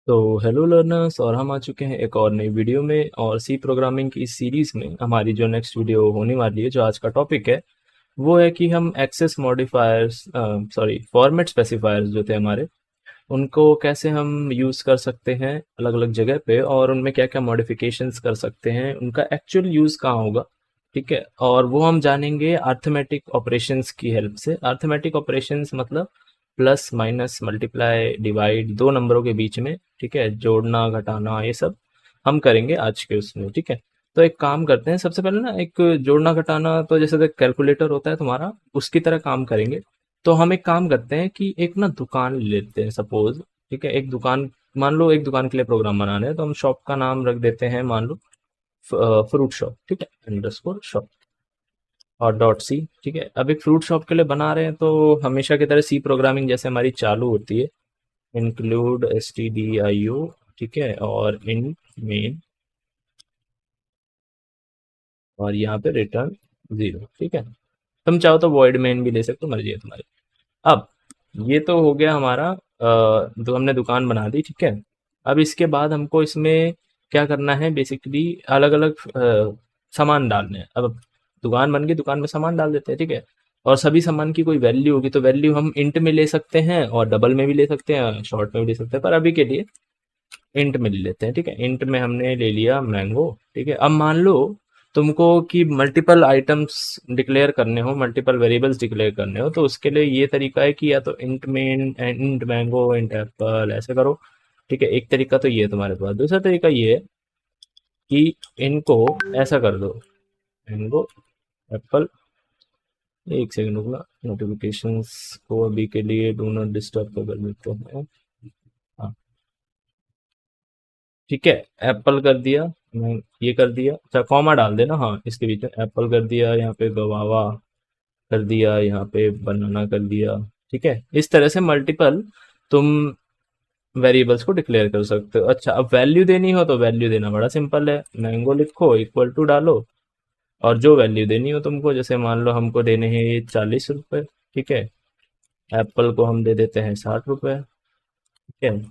तो hello learners, और हम आ चुके हैं एक और नई वीडियो में। और सी प्रोग्रामिंग की इस सीरीज़ में हमारी जो नेक्स्ट वीडियो होने वाली है, जो आज का टॉपिक है, वो है कि हम एक्सेस मॉडिफायर्स फॉर्मेट स्पेसिफायर्स जो थे हमारे, उनको कैसे हम यूज़ कर सकते हैं अलग अलग जगह पे, और उनमें क्या क्या मॉडिफिकेशंस कर सकते हैं, उनका एक्चुअल यूज़ कहाँ होगा। ठीक है, और वो हम जानेंगे अर्थमेटिक ऑपरेशंस की हेल्प से। अर्थमेटिक ऑपरेशंस मतलब प्लस माइनस मल्टीप्लाई डिवाइड, दो नंबरों के बीच में, ठीक है, जोड़ना घटाना, ये सब हम करेंगे आज के उसमें। ठीक है, तो एक काम करते हैं, सबसे पहले ना एक जोड़ना घटाना तो जैसे कैलकुलेटर होता है तुम्हारा, उसकी तरह काम करेंगे। तो हम एक काम करते हैं कि एक ना दुकान ले लेते हैं सपोज। ठीक है, एक दुकान, मान लो एक दुकान के लिए प्रोग्राम बनाना है, तो हम शॉप का नाम रख देते हैं, मान लो फ्रूट शॉप। ठीक है, अंडरस्कोर शॉप और डॉट सी। ठीक है, अब एक फ्रूट शॉप के लिए बना रहे हैं तो हमेशा की तरह सी प्रोग्रामिंग जैसे हमारी चालू होती है, इंक्लूड stdio, ठीक है, और इन मेन, और यहाँ पे रिटर्न 0। ठीक है, तुम चाहो तो वॉइड मेन भी ले सकते हो, मर्जी है तुम्हारी। अब ये तो हो गया हमारा, तो हमने दुकान बना दी। ठीक है, अब इसके बाद हमको इसमें क्या करना है, बेसिकली अलग अलग सामान डालने हैं। अब दुकान बन गई, दुकान में सामान डाल देते हैं। ठीक है, और सभी सामान की कोई वैल्यू होगी तो वैल्यू हम इंट में ले सकते हैं, और डबल में भी ले सकते हैं, शॉर्ट में भी ले सकते हैं, पर अभी के लिए इंट में ले लेते हैं। ठीक है, इंट में हमने ले लिया मैंगो। ठीक है, अब मान लो तुमको कि मल्टीपल आइटम्स डिक्लेयर करने हो, मल्टीपल वेरिएबल्स डिक्लेयर करने हो, तो उसके लिए ये तरीका है कि या तो int main, int mango, int Apple, ऐसे करो। ठीक है, एक तरीका तो ये है तुम्हारे पास। दूसरा तरीका ये है कि इनको ऐसा कर दो, मैंगो एप्पल। एक सेकंड रुकना, नोटिफिकेशंस को अभी के लिए डू नॉट डिस्टर्ब कर देते हैं। हाँ, ठीक है, एप्पल कर दिया, मैं ये कर दिया, अच्छा कॉमा डाल देना, हाँ इसके बीच में एप्पल कर दिया, यहाँ पे गवावा कर दिया, यहाँ पे बनाना कर दिया। ठीक है, इस तरह से मल्टीपल तुम वेरिएबल्स को डिक्लेयर कर सकते हो। अच्छा, अब वैल्यू देनी हो तो वैल्यू देना बड़ा सिंपल है, मैंगो लिखो इक्वल टू डालो, और जो वैल्यू देनी हो तुमको, जैसे मान लो हमको देने हैं 40 रुपए। ठीक है, एप्पल को हम दे देते हैं 60 रुपए। ठीक है,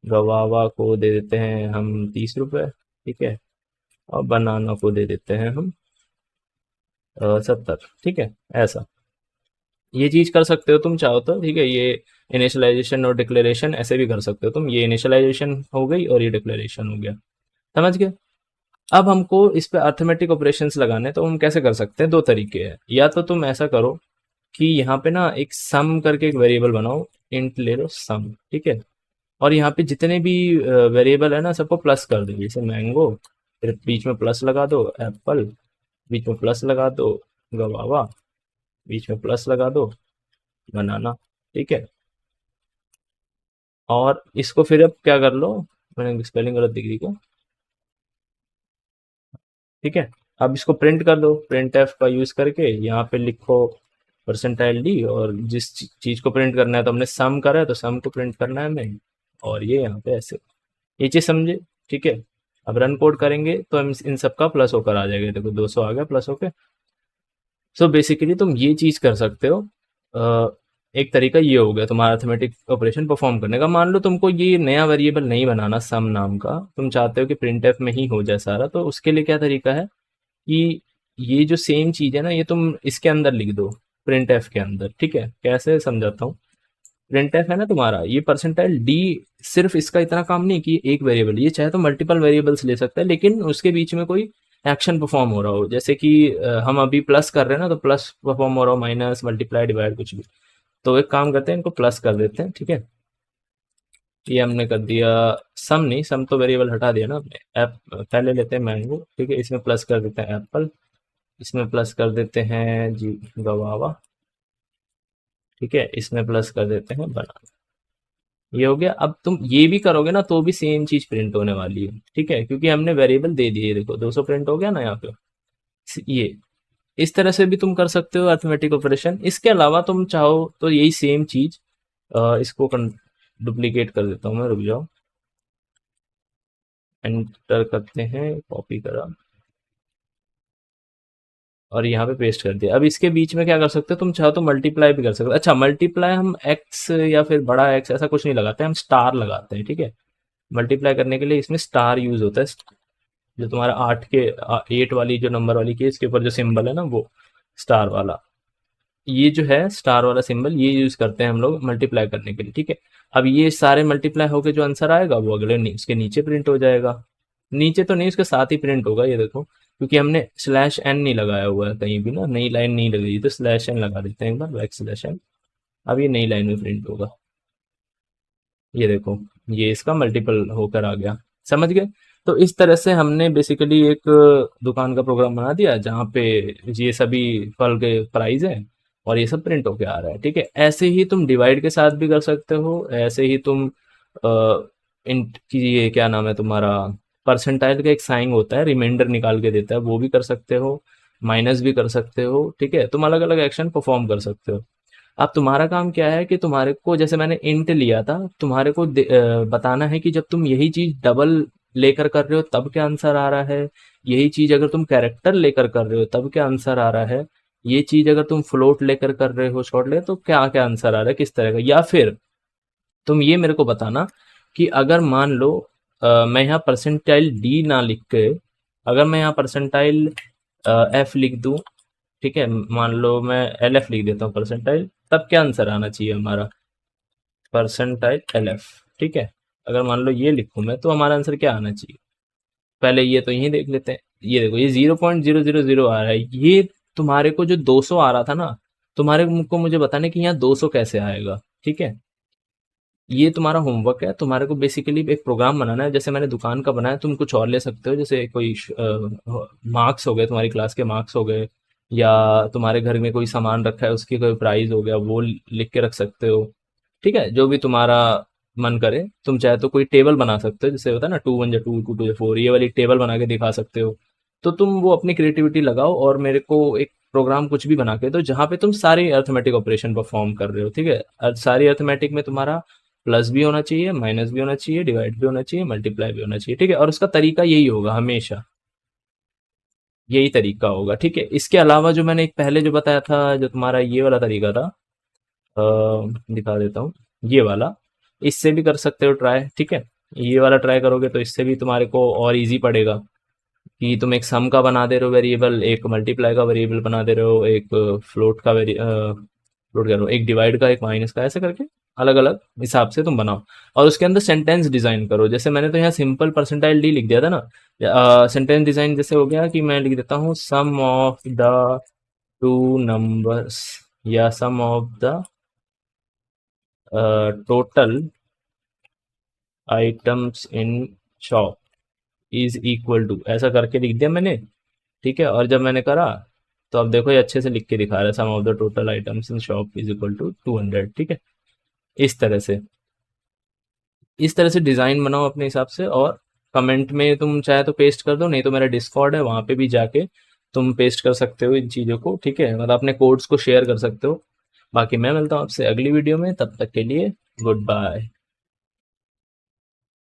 गवावा को दे देते हैं हम 30 रुपए। ठीक है, और बनाना को दे देते हैं हम 70। ठीक है, ऐसा ये चीज कर सकते हो तुम चाहो तो। ठीक है, ये इनिशियलाइजेशन और डिक्लेरेशन ऐसे भी कर सकते हो तुम। ये इनिशियलाइजेशन हो गई और ये डिक्लेरेशन हो गया, समझ गए। अब हमको इस पे अर्थमेटिक ऑपरेशंस लगाने हैं, तो हम कैसे कर सकते हैं, दो तरीके हैं। या तो तुम ऐसा करो कि यहाँ पे ना एक सम करके एक वेरिएबल बनाओ, इंट ले लो सम। ठीक है, और यहाँ पे जितने भी वेरिएबल है ना, सबको प्लस कर दो, जैसे मैंगो, फिर बीच में प्लस लगा दो एप्पल, बीच में प्लस लगा दो गवावा, बीच में प्लस लगा दो बनाना। ठीक है, और इसको फिर अब क्या कर लो, मैंने स्पेलिंग गलत दिख रही क्या। ठीक है, अब इसको प्रिंट कर दो, प्रिंट एफ का यूज करके यहाँ पे लिखो परसेंटाइल डी, और जिस चीज को प्रिंट करना है, तो हमने सम करा है तो सम को प्रिंट करना है हमें, और ये यहाँ पे ऐसे, ये चीज समझे। ठीक है, अब रन कोड करेंगे तो हम इन सब का प्लस होकर आ जाएगा, देखो 200 आ गया प्लस होके। सो बेसिकली तुम ये चीज कर सकते हो। अ, एक तरीका ये हो गया तुम्हारा अर्थमेटिक ऑपरेशन परफॉर्म करने का। मान लो तुमको ये नया वेरिएबल नहीं बनाना सम नाम का, तुम चाहते हो कि प्रिंटफ में ही हो जाए सारा, तो उसके लिए क्या तरीका है कि ये जो सेम चीज है ना, ये तुम इसके अंदर लिख दो, प्रिंटफ के अंदर। ठीक है, कैसे समझाता हूँ। प्रिंटफ है ना तुम्हारा, ये परसेंटाइल डी सिर्फ इसका इतना काम नहीं कि एक वेरिएबल, ये चाहे तो मल्टीपल वेरिएबल्स ले सकता है, लेकिन उसके बीच में कोई एक्शन परफॉर्म हो रहा हो, जैसे कि हम अभी प्लस कर रहे हैं ना, तो प्लस परफॉर्म हो रहा हो, माइनस, मल्टीप्लाई, डिवाइड, कुछ भी। तो एक काम करते हैं, इनको प्लस कर देते हैं। ठीक है, ये हमने कर दिया। सम नहीं, सम तो वेरिएबल हटा दिया ना हमने। एप पहले लेते हैं मैंगो। ठीक है, इसमें प्लस कर देते हैं एप्पल, इसमें प्लस कर देते हैं जी गवावा। ठीक है, इसमें प्लस कर देते हैं बनाना। ये हो गया। अब तुम ये भी करोगे ना तो भी सेम चीज प्रिंट होने वाली है। ठीक है, क्योंकि हमने वेरिएबल दे दिए, देखो 200 प्रिंट हो गया ना यहाँ पे। ये इस तरह से भी तुम कर सकते हो अर्थमेटिक ऑपरेशन। इसके अलावा तुम चाहो तो यही सेम चीज, इसको डुप्लीकेट कर देता हूँ मैं, रुक जाओ, एंटर करते हैं, कॉपी करा और यहाँ पे पेस्ट कर दिया। अब इसके बीच में क्या कर सकते हो, तुम चाहो तो मल्टीप्लाई भी कर सकते हो। अच्छा, मल्टीप्लाई हम एक्स या फिर बड़ा एक्स ऐसा कुछ नहीं लगाते, हम स्टार लगाते हैं। ठीक है, मल्टीप्लाई करने के लिए इसमें स्टार यूज होता है। जो तुम्हारा 8 वाली जो नंबर वाली केस के ऊपर जो सिंबल है ना, वो स्टार वाला, ये जो है स्टार वाला सिंबल, ये यूज करते हैं हम लोग मल्टीप्लाई करने के लिए। ठीक है, अब ये सारे मल्टीप्लाई होके जो आंसर आएगा वो अगले उसके नीचे प्रिंट हो जाएगा। नीचे तो नहीं, उसके साथ ही प्रिंट होगा, ये देखो, क्योंकि हमने स्लैश एन नहीं लगाया हुआ है कहीं भी ना, नई लाइन नहीं लगी, तो स्लैश एन लगा देते हैं एक बार, बैक स्लैश एन। अब ये नई लाइन में प्रिंट होगा, ये देखो, ये इसका मल्टीपल होकर आ गया। समझ गए? तो इस तरह से हमने बेसिकली एक दुकान का प्रोग्राम बना दिया जहाँ पे ये सभी फल के प्राइस हैं और ये सब प्रिंट होके आ रहा है। ठीक है, ऐसे ही तुम डिवाइड के साथ भी कर सकते हो, ऐसे ही तुम इंट की, ये क्या नाम है तुम्हारा, परसेंटाइल का एक साइन होता है, रिमाइंडर निकाल के देता है, वो भी कर सकते हो, माइनस भी कर सकते हो। ठीक है, तुम अलग अलग एक्शन परफॉर्म कर सकते हो। अब तुम्हारा काम क्या है कि तुम्हारे को, जैसे मैंने इंट लिया था, तुम्हारे को बताना है कि जब तुम यही चीज डबल लेकर कर रहे हो तब क्या आंसर आ रहा है, यही चीज अगर तुम कैरेक्टर लेकर कर रहे हो तब क्या आंसर आ रहा है, ये चीज अगर तुम फ्लोट लेकर कर रहे हो, शॉर्ट ले, तो क्या क्या आंसर आ रहा है, किस तरह का। या फिर तुम ये मेरे को बताना कि अगर मान लो मैं यहाँ परसेंटाइल डी ना लिख के, अगर मैं यहाँ परसेंटाइल एफ लिख दूं, ठीक है, मान लो मैं एल एफ लिख देता हूँ परसेंटाइल, तब क्या आंसर आना चाहिए हमारा, परसेंटाइल एल एफ। ठीक है, अगर मान लो ये लिखूं मैं, तो हमारा आंसर क्या आना चाहिए, पहले ये तो यही देख लेते हैं। ये देखो, ये 0.000 आ रहा है, ये तुम्हारे को जो 200 आ रहा था ना, तुम्हारे को मुझे बताना है कि यहाँ 200 कैसे आएगा। ठीक है, ये तुम्हारा होमवर्क है, तुम्हारे को बेसिकली एक प्रोग्राम बनाना है, जैसे मैंने दुकान का बनाया, तुम कुछ और ले सकते हो, जैसे कोई मार्क्स हो गए, तुम्हारी क्लास के मार्क्स हो गए, या तुम्हारे घर में कोई सामान रखा है उसकी कोई प्राइस हो गया, वो लिख के रख सकते हो। ठीक है, जो भी तुम्हारा मन करे, तुम चाहे तो कोई टेबल बना सकते हो, जैसे होता है ना 2 1 जा 2 2 2 जा 4, ये वाली टेबल बना के दिखा सकते हो। तो तुम वो अपनी क्रिएटिविटी लगाओ और मेरे को एक प्रोग्राम कुछ भी बना के दो जहाँ पे तुम सारे अर्थमेटिक ऑपरेशन परफॉर्म कर रहे हो। ठीक है, सारी अर्थमेटिक में तुम्हारा प्लस भी होना चाहिए, माइनस भी होना चाहिए, डिवाइड भी होना चाहिए, मल्टीप्लाई भी होना चाहिए। ठीक है, और उसका तरीका यही होगा, हमेशा यही तरीका होगा। ठीक है, इसके अलावा जो मैंने एक पहले जो बताया था, जो तुम्हारा ये वाला तरीका था, दिखा देता हूँ, ये वाला, इससे भी कर सकते हो ट्राई। ठीक है, ये वाला ट्राई करोगे तो इससे भी तुम्हारे को और इजी पड़ेगा, कि तुम एक सम का बना दे रहे हो वेरिएबल, एक मल्टीप्लाई का वेरिएबल बना दे रहे हो, एक फ्लोट का फ्लोट कह रहा हूँ, एक डिवाइड का, एक माइनस का, ऐसे करके अलग अलग हिसाब से तुम बनाओ। और उसके अंदर सेंटेंस डिजाइन करो, जैसे मैंने तो यहाँ सिंपल परसेंटाइल डी लिख दिया था ना। सेंटेंस डिजाइन जैसे हो गया कि मैं लिख देता हूँ sum of the two numbers, या sum of the total items in shop is equal to, ऐसा करके लिख दिया मैंने। ठीक है, और जब मैंने करा तो अब देखो ये अच्छे से लिख के दिखा रहा है, sum of the total items in shop is equal to 200। ठीक है, इस तरह से, इस तरह से डिज़ाइन बनाओ अपने हिसाब से, और कमेंट में तुम चाहे तो पेस्ट कर दो, नहीं तो मेरा डिस्कॉर्ड है, वहाँ पे भी जाके तुम पेस्ट कर सकते हो इन चीज़ों को। ठीक है, मतलब अपने कोड्स को शेयर कर सकते हो। बाकी मैं मिलता हूँ आपसे अगली वीडियो में, तब तक के लिए गुड बाय।